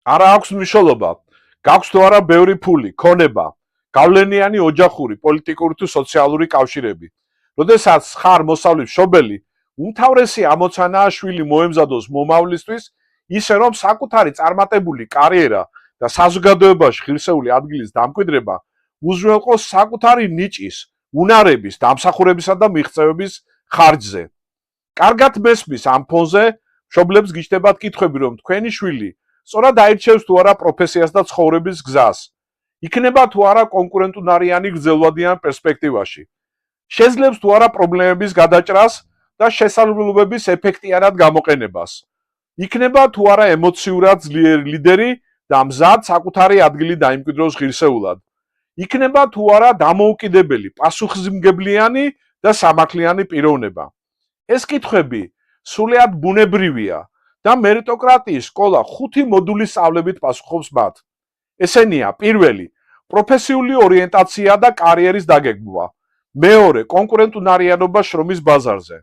არა აქვს მნიშვნელობა, გაქვს თუ არა ბევრი ფული, ქონება, გავლენიანი ოჯახური, პოლიტიკური თუ სოციალური კავშირები. როდესაც ხარ მოსავლის მშობელი, უმთავრესი ამოცანაა შვილი მოემზადოს მომავლისთვის, ისე რომ საკუთარი წარმატებული კარიერა და საზოგადოებაში ღირსეული ადგილის დამკვიდრება უზრუნველყოს საკუთარი ნიჭის, უნარების, დამსახურებისა და მიღწევების ხარჯზე. კარგად მესმის ამ ფონზე, მშობლებს გიჩნდებათ კითხვები, რომ თქვენი შვილი სწორად აირჩევს თუ არა პროფესიას და ცხოვრების გზას. იქნება თუ არა კონკურენტუნარიანი გრძელვადიან პერსპექტივაში. შეძლებს თუ არა პრობლემების გადაჭრას და შესაძლებლობების ეფექტიანად გამოყენებას. იქნება თუ არა ემოციურად ძლიერი ლიდერი და მზად საკუთარი ადგილი დაიმკვიდროს ღირსეულად. იქნება თუ არა დამოუკიდებელი, პასუხისმგებლიანი და სამართლიანი პიროვნება. ეს კითხვები სრულიად ბუნებრივია და მერიტოკრატიის სკოლა 5 მოდულის სწავლებით პასუხობს მათ. ესენია: პირველი, პროფესიული ორიენტაცია და კარიერის დაგეგმვა. მეორე, კონკურენტუნარიანობა შრომის ბაზარზე.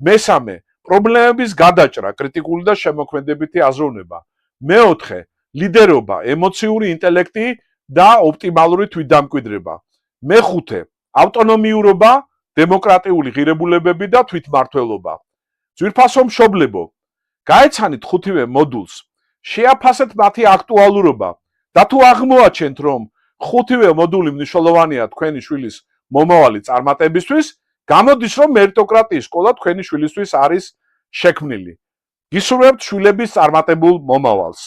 მესამე, პრობლემების გადაჭრა, კრიტიკული და შემოქმედებითი აზროვნება. მეოთხე, ლიდერობა, ემოციური ინტელექტი და ოპტიმალური თვითდამკვიდრება. მეხუთე, ავტონომიურობა, დემოკრატიული ღირებულებები და თვითმმართველობა. ძვირფასო მშობლებო, გაეცანით 5-ვე მოდულს, შეაფასეთ მათი აქტუალურობა და თუ აღმოაჩენთ, რომ 5-ვე მოდული მნიშვნელოვანია თქვენი შვილის მომავალი წარმატებისთვის, გამოდის, რომ მერიტოკრატიის სკოლა თქვენი შვილისთვის არის შექმნილი. გისურვებთ შვილების წარმატებულ მომავალს.